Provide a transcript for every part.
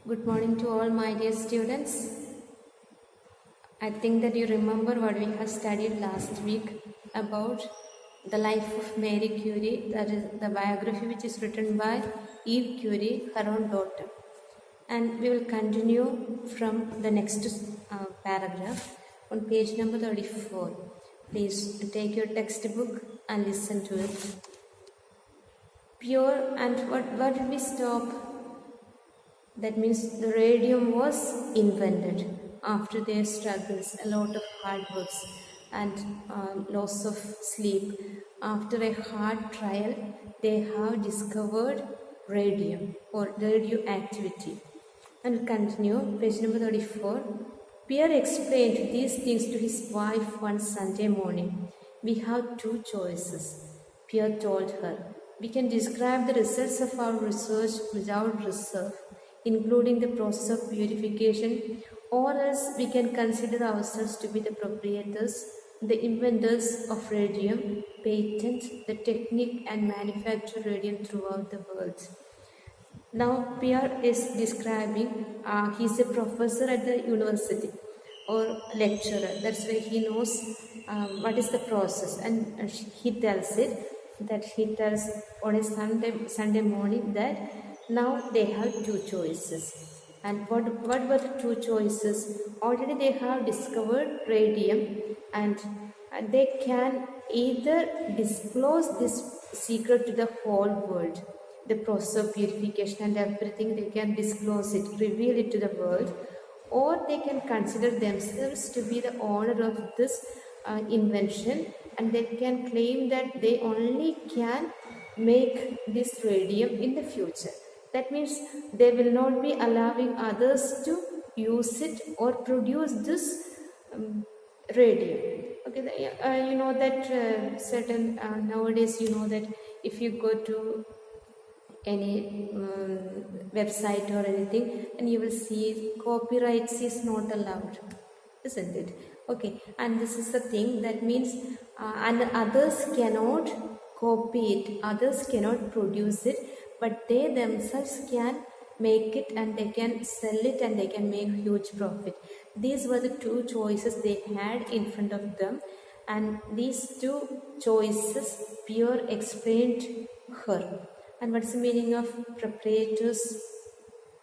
Good morning to all my dear students. I think that you remember what we have studied last week about the life of Marie Curie, that is the biography which is written by Eve Curie, her own daughter. And we will continue from the next paragraph on page number 34. Please take your textbook and listen to it. Pure and what did we stop? That means the radium was invented after their struggles, a lot of hard works and loss of sleep. After a hard trial, they have discovered radium or radioactivity. And continue, page number 34. Pierre explained these things to his wife one Sunday morning. We have two choices, Pierre told her. We can describe the results of our research without reserve, including the process of purification, or else we can consider ourselves to be the proprietors, the inventors of radium, patent the technique and manufacture radium throughout the world. Now Pierre is describing, he's a professor at the university or lecturer. That's why he knows what is the process, and he tells on a Sunday morning that now they have two choices. And what were the two choices? Already they have discovered radium, and they can either disclose this secret to the whole world, the process of purification and everything, they can disclose it, reveal it to the world, or they can consider themselves to be the owner of this invention, and they can claim that they only can make this radium in the future. That means they will not be allowing others to use it or produce this radium. Okay, you know that certain nowadays, you know that if you go to any website or anything, and you will see copyrights is not allowed, isn't it? Okay, and this is the thing that means and others cannot copy it, others cannot produce it, but they themselves can make it and they can sell it and they can make huge profit. These were the two choices they had in front of them, and these two choices Pierre explained her. And what's the meaning of proprietors?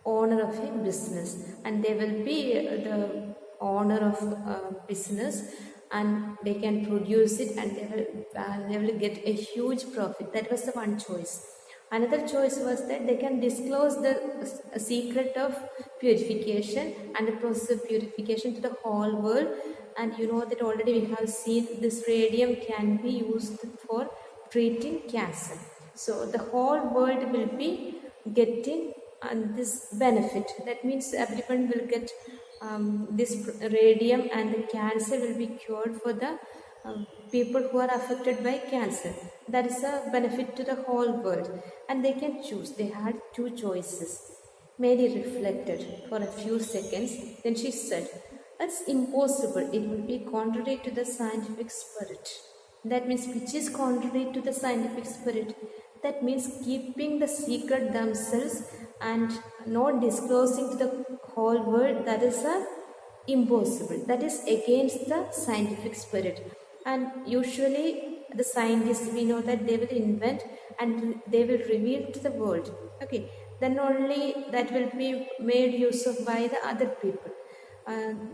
Owner of a business, and they will be the owner of business, and they can produce it and they will get a huge profit. That was the one choice. Another choice was that they can disclose the secret of purification and the process of purification to the whole world. And you know that already we have seen this radium can be used for treating cancer. So the whole world will be getting this benefit. That means everyone will get this radium, and the cancer will be cured for the people who are affected by cancer. That is a benefit to the whole world, and they can choose. They had two choices. Mary reflected for a few seconds, then she said, "That's impossible. It will be contrary to the scientific spirit." That means, which is contrary to the scientific spirit? That means keeping the secret themselves and not disclosing to the whole world. That is impossible. That is against the scientific spirit. And usually the scientists, we know that they will invent and they will reveal to the world. Okay, then only that will be made use of by the other people.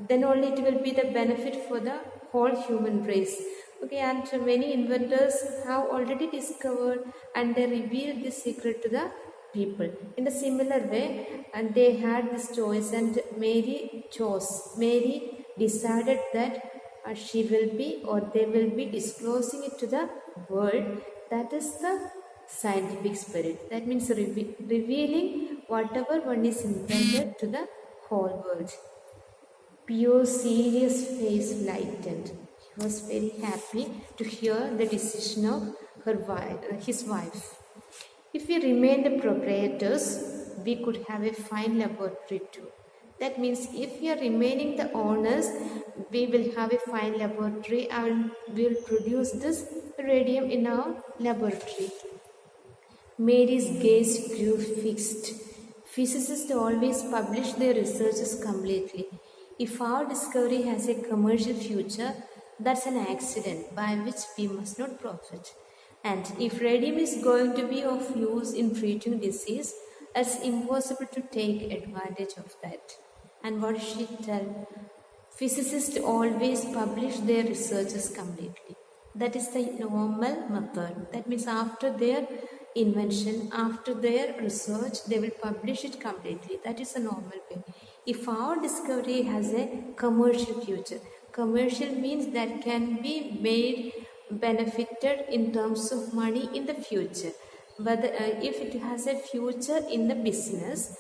Then only it will be the benefit for the whole human race. Okay, and many inventors have already discovered and they revealed this secret to the people. In a similar way, and they had this choice, and Mary chose. Mary decided that she will be, or they will be disclosing it to the world. That is the scientific spirit. That means revealing whatever one is invented to the whole world. Pierre's serious face lightened. He was very happy to hear the decision of his wife. If we remain the proprietors, we could have a fine laboratory too. That means if we are remaining the owners, we will have a fine laboratory and we will produce this radium in our laboratory. Mary's gaze grew fixed. Physicists always publish their researches completely. If our discovery has a commercial future, that's an accident by which we must not profit. And if radium is going to be of use in treating disease, it's impossible to take advantage of that. And what she tell? Physicists always publish their researches completely. That is the normal method. That means after their invention, after their research, they will publish it completely. That is a normal way. If our discovery has a commercial future, commercial means that can be made benefited in terms of money in the future. But if it has a future in the business,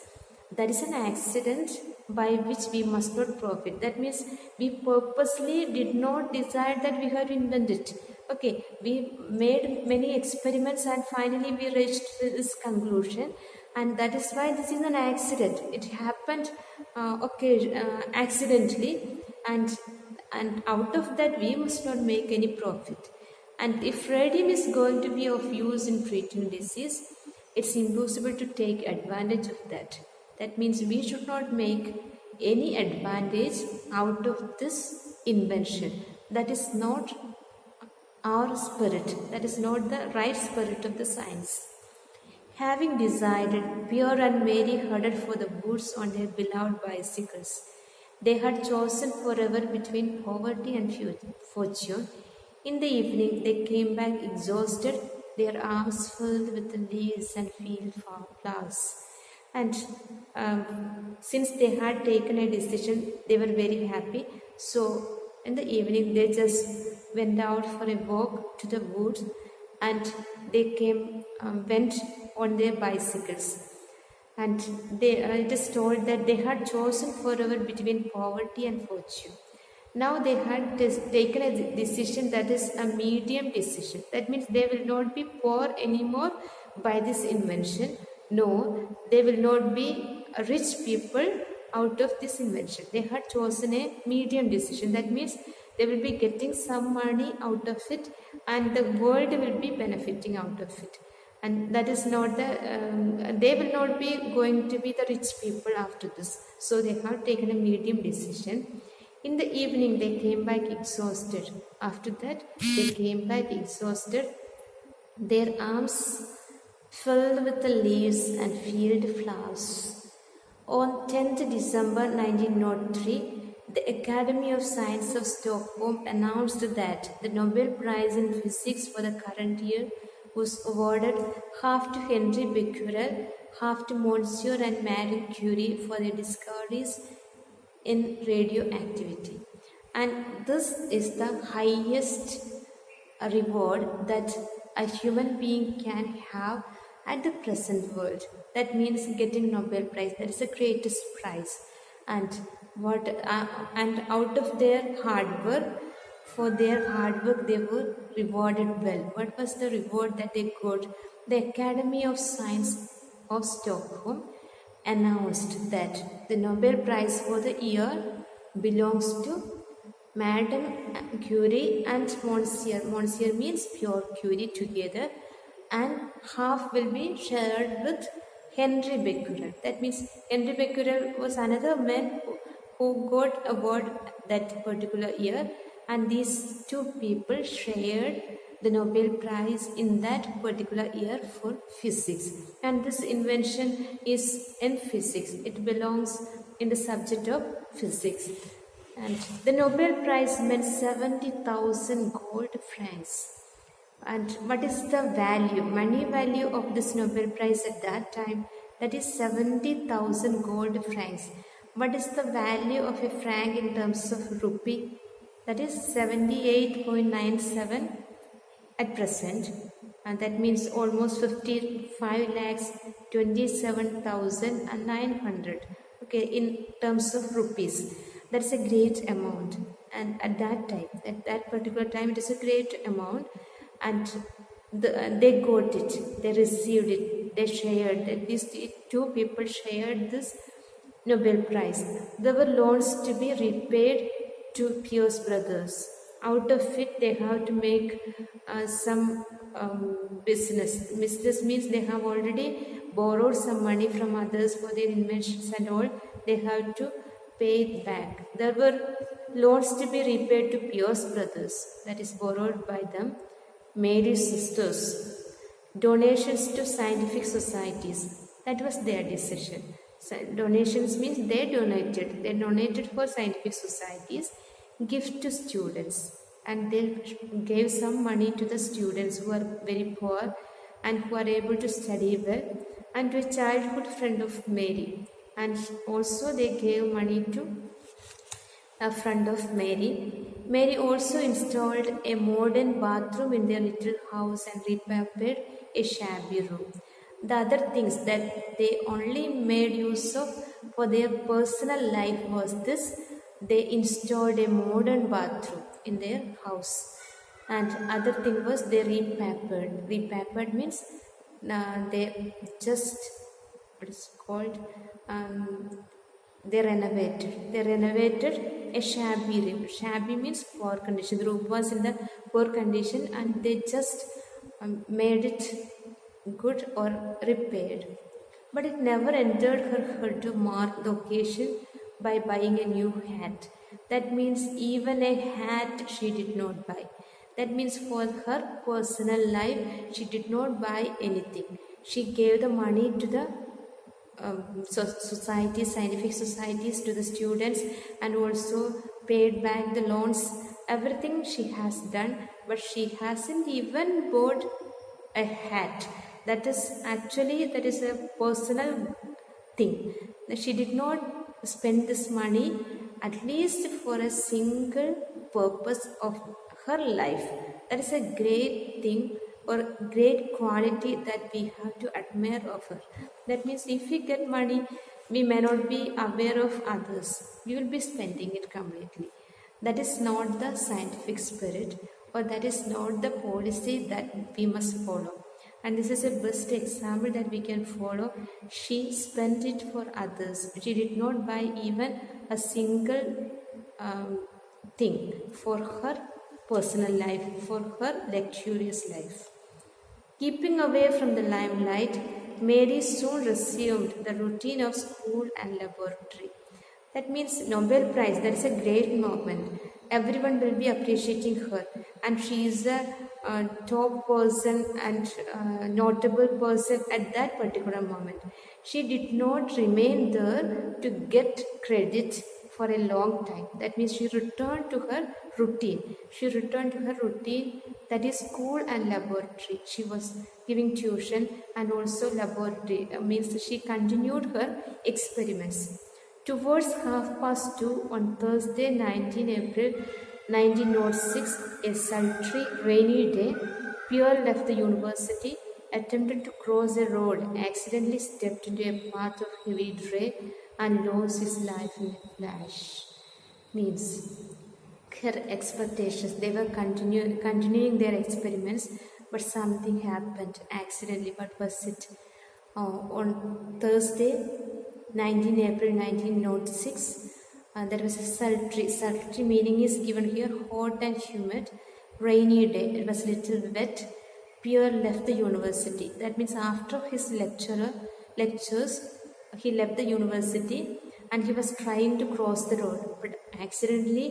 that is an accident by which we must not profit. That means we purposely did not decide that we have invented it. Okay, we made many experiments and finally we reached this conclusion, and that is why this is an accident. It happened accidentally, and out of that we must not make any profit. And if radium is going to be of use in treating disease, it's impossible to take advantage of that. That means we should not make any advantage out of this invention. That is not our spirit. That is not the right spirit of the science. Having decided, Pierre and Mary headed for the woods on their beloved bicycles. They had chosen forever between poverty and fortune. In the evening, they came back exhausted, their arms filled with the leaves and field flowers. And since they had taken a decision, they were very happy. So in the evening, they just went out for a walk to the woods, and they went on their bicycles. And it is told that they had chosen forever between poverty and fortune. Now they had taken a decision that is a medium decision. That means they will not be poor anymore by this invention. No, they will not be rich people out of this invention. They had chosen a medium decision. That means they will be getting some money out of it, and the world will be benefiting out of it. And that is not they will not be going to be the rich people after this. So they have taken a medium decision. In the evening, they came back exhausted. After that, they came back exhausted, their arms filled with the leaves and field flowers. On 10th December 1903, the Academy of Science of Stockholm announced that the Nobel Prize in Physics for the current year was awarded half to Henry Becquerel, half to Monsieur and Marie Curie for their discoveries in radioactivity. And this is the highest reward that a human being can have at the present world. That means getting Nobel Prize. That is the greatest prize. And and out of their hard work, for their hard work, they were rewarded well. What was the reward that they got? The Academy of Science of Stockholm announced that the Nobel Prize for the year belongs to Madame Curie and Monsieur. Monsieur means pure Curie together, and half will be shared with Henry Becquerel. That means Henry Becquerel was another man who got award that particular year, and these two people shared the Nobel Prize in that particular year for physics. And this invention is in physics. It belongs in the subject of physics. And the Nobel Prize meant 70,000 gold francs. And what is the value, money value of this Nobel Prize at that time? That is 70,000 gold francs. What is the value of a franc in terms of rupee? That is 78.97 at present, and that means almost 55,27,900. Okay, in terms of rupees, that's a great amount. And at that time, at that particular time, it is a great amount, and they got it, they received it, they shared it. These two people shared this Nobel Prize. There were loans to be repaid to Pierce brothers. Out of it, they have to make some business. This means they have already borrowed some money from others for their inventions and all, they have to pay it back. There were loans to be repaid to Pierce brothers, that is borrowed by them, Mary's sisters, donations to scientific societies, that was their decision. So donations means they donated for scientific societies, gift to students, and they gave some money to the students who are very poor and who are able to study well, and to a childhood friend of Mary, and also they gave money to a friend of Mary. Mary also installed a modern bathroom in their little house and repaired a shabby room. The other things that they only made use of for their personal life was this: they installed a modern bathroom in their house. And other thing was they repapered. Repapered means they just, what is called, they renovated a shabby room. Shabby means poor condition. The room was in the poor condition and they just made it good or repaired. But it never entered her head to mark the occasion by buying a new hat. That means even a hat she did not buy. That means for her personal life, she did not buy anything. She gave the money to the societies, scientific societies, to the students, and also paid back the loans. Everything she has done, but she hasn't even bought a hat. That is a personal thing. She did not spend this money at least for a single purpose of her life. That is a great thing or great quality that we have to admire of her. That means if we get money, we may not be aware of others. We will be spending it completely. That is not the scientific spirit, or that is not the policy that we must follow. And this is a best example that we can follow. She spent it for others. She did not buy even a single thing for her personal life, for her luxurious life. Keeping away from the limelight, Mary soon resumed the routine of school and laboratory. That means Nobel Prize, that is a great moment. Everyone will be appreciating her, and she is a top person and notable person at that particular moment. She did not remain there to get credit for a long time. That means she returned to her routine. That is school and laboratory. She was giving tuition and also laboratory. Means she continued her experiments. Towards 2:30 on Thursday, 19 April 1906, a sultry, rainy day, Pierre left the university, attempted to cross a road, accidentally stepped into a path of heavy dray, and lost his life in a flash. Means her expectations, they were continuing their experiments, but something happened accidentally. What was it? On Thursday, 19 April 1906, there was a sultry meaning is given here, hot and humid, rainy day. It was little wet. Pierre left the university. That means after his lectures, he left the university and he was trying to cross the road, but accidentally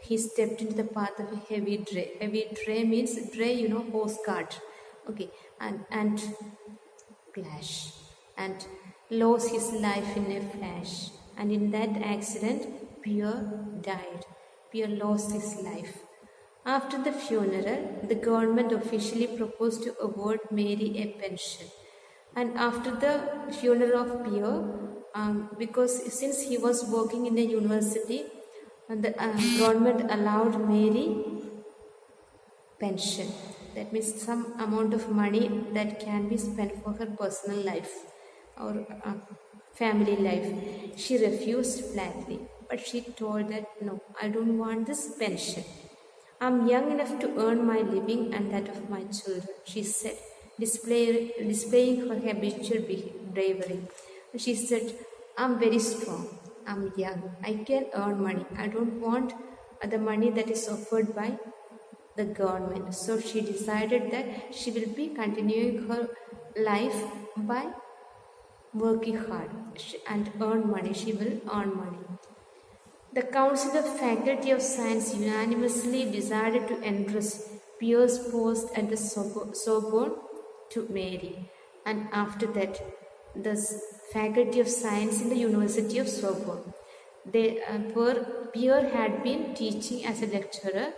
he stepped into the path of a heavy dray. Heavy dray means dray, horse cart. Okay, and flash, and lost his life in a flash. And in that accident, Pierre died. Pierre lost his life. After the funeral, the government officially proposed to award Mary a pension. And after the funeral of Pierre, because since he was working in the university, the government allowed Mary pension. That means some amount of money that can be spent for her personal life or family life. She refused flatly, but she told that no, I don't want this pension. I'm young enough to earn my living and that of my children, she said, displaying her habitual bravery. She said, I'm very strong, I'm young, I can earn money. I don't want the money that is offered by the government. So she decided that she will be continuing her life by working hard and earn money. She will earn money. The Council of Faculty of Science unanimously decided to entrust Pierre's post at the Sorbonne to Mary. And after that, the Faculty of Science in the University of Sorbonne. Pierre had been teaching as a lecturer,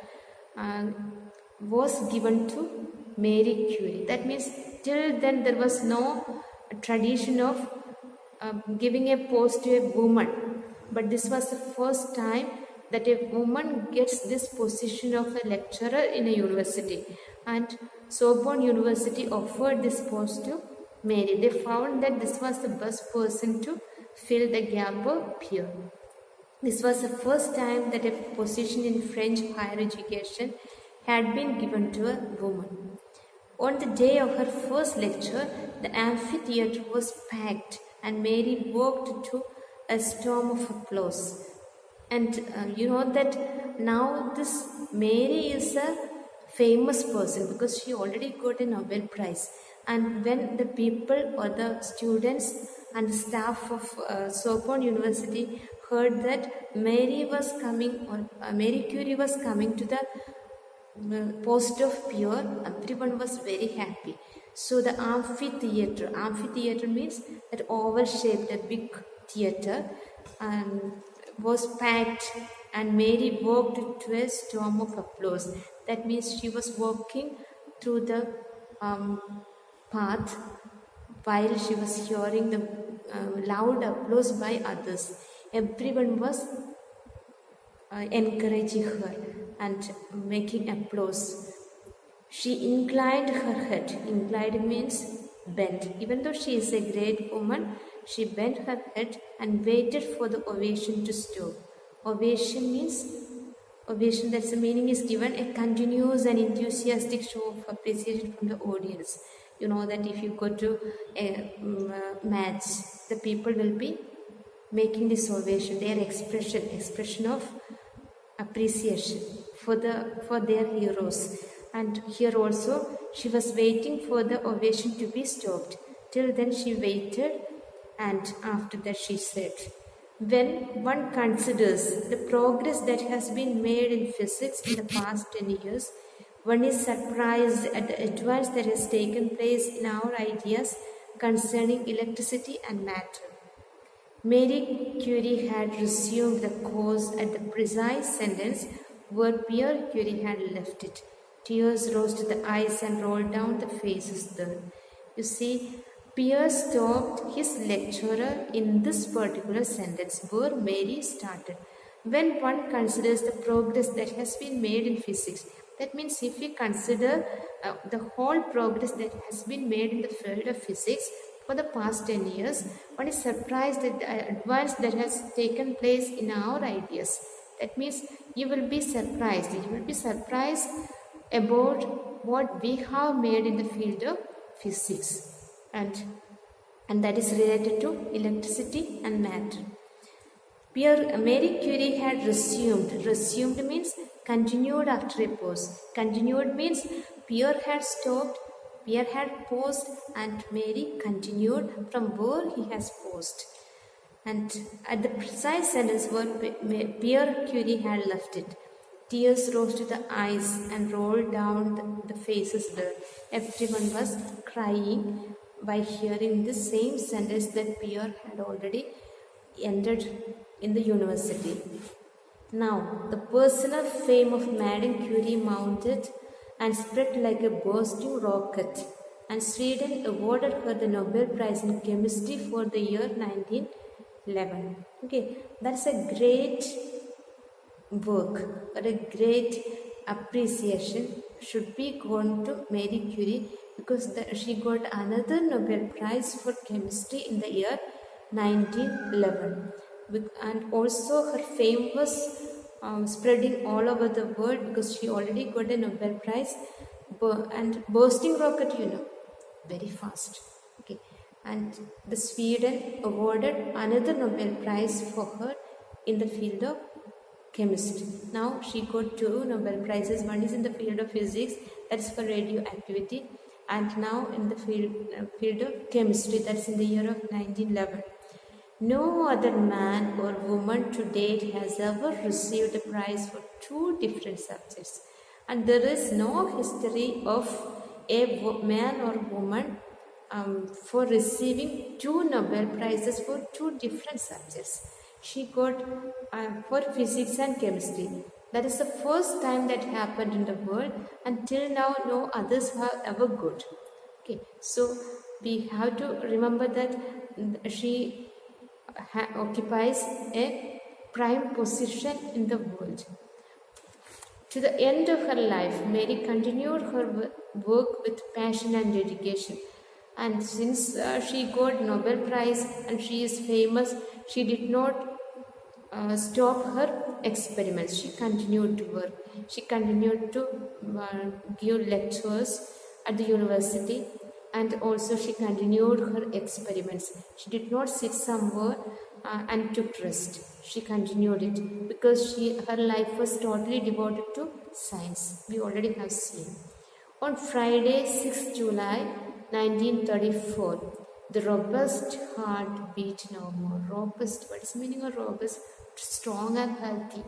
was given to Marie Curie. That means till then there was no tradition of giving a post to a woman, but this was the first time that a woman gets this position of a lecturer in a university, and Sorbonne University offered this post to Mary. They found that this was the best person to fill the gap of Pierre. This was the first time that a position in French higher education had been given to a woman. On the day of her first lecture, the amphitheatre was packed and Mary walked to a storm of applause. And you know that now this Mary is a famous person because she already got a Nobel Prize. And when the people or the students and the staff of Sorbonne University heard that Mary was coming, or Marie Curie was coming to the post of Pierre, everyone was very happy. So the amphitheatre means that oval shaped, a big theatre, was packed, and Mary walked to a storm of applause. That means she was walking through the path while she was hearing the loud applause by others. Everyone was encouraging her and making applause. She inclined her head. Inclined means bent. Even though she is a great woman, she bent her head and waited for the ovation to stop. Ovation means, ovation, that's the meaning is given, a continuous and enthusiastic show of appreciation from the audience. You know that if you go to a match, the people will be making this ovation, their expression of appreciation for their heroes. And here also she was waiting for the ovation to be stopped. Till then she waited, and after that she said, when one considers the progress that has been made in physics in the past 10 years, one is surprised at the advance that has taken place in our ideas concerning electricity and matter. Marie Curie had resumed the course at the precise sentence where Pierre Curie had left it. Tears rose to the eyes and rolled down the faces there. You see, Pierre stopped his lecturer in this particular sentence where Mary started. When one considers the progress that has been made in physics, that means if we consider the whole progress that has been made in the field of physics for the past 10 years, one is surprised at the advance that has taken place in our ideas. That means you will be surprised. You will be surprised about what we have made in the field of physics. And that is related to electricity and matter. Marie Curie had resumed. Resumed means continued after a pause. Continued means Pierre had stopped, Pierre had paused, and Mary continued from where he has paused. And at the precise sentence where Pierre Curie had left it, tears rose to the eyes and rolled down the faces there. Everyone was crying by hearing the same sentence that Pierre had already entered in the university. Now, the personal fame of Madame Curie mounted and spread like a bursting rocket, and Sweden awarded her the Nobel Prize in Chemistry for the year 1911. Okay, that's a great work or a great appreciation should be gone to Marie Curie, because she got another Nobel Prize for Chemistry in the year 1911. And also her fame was spreading all over the world because she already got a Nobel Prize. And bursting rocket, very fast. Okay, and the Sweden awarded another Nobel Prize for her in the field of chemistry. Now she got 2 Nobel Prizes. One is in the field of physics, that is for radioactivity, and now in the field of chemistry. That's in the year of 1911. No other man or woman to date has ever received a prize for two different subjects, and there is no history of a man or woman for receiving two Nobel Prizes for two different subjects. She got for physics and chemistry. That is the first time that happened in the world. Until now, no others have ever got. Okay, so we have to remember that she occupies a prime position in the world. To the end of her life, Mary continued her work with passion and dedication. And since she got Nobel Prize and she is famous, she did not stop her experiments. She continued to work. She continued to give lectures at the university, and also she continued her experiments. She did not sit somewhere and took rest. She continued it because her life was totally devoted to science. We already have seen. On Friday, 6th July 1934, the robust heart beat no more. Robust, what is the meaning of robust? Strong and healthy.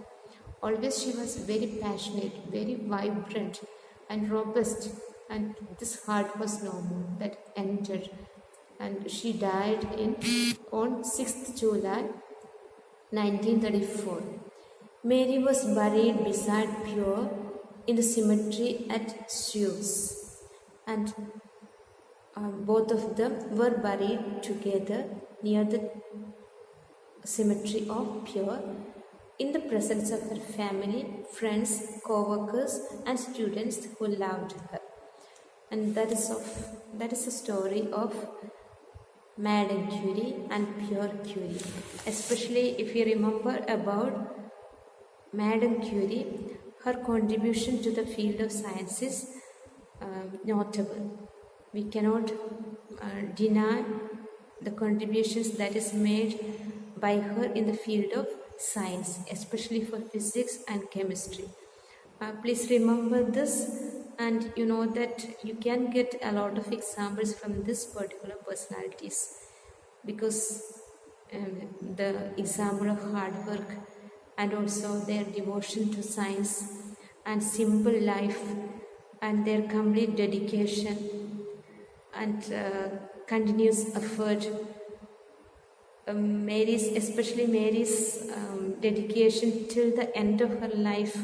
Always she was very passionate, very vibrant and robust, and this heart was no more. That ended, and she died on 6th July 1934. Mary was buried beside Pure in the cemetery at Suez, and both of them were buried together near the cemetery of Pure in the presence of her family, friends, co-workers and students who loved her. And that is the story of Madame Curie and Pierre Curie. Especially if you remember about Madame Curie, her contribution to the field of science is notable. We cannot deny the contributions that is made by her in the field of science, especially for physics and chemistry. Please remember this, and you know that you can get a lot of examples from this particular personalities, because the example of hard work and also their devotion to science and simple life and their complete dedication and continuous effort. Especially Mary's dedication till the end of her life.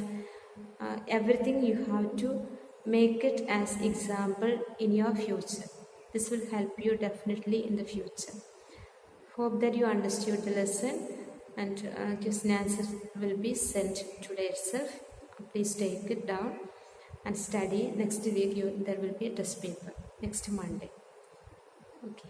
Everything you have to make it as example in your future. This will help you definitely in the future. Hope that you understood the lesson, and question answer will be sent today itself. Please take it down and study. Next week there will be a test paper next Monday. Okay.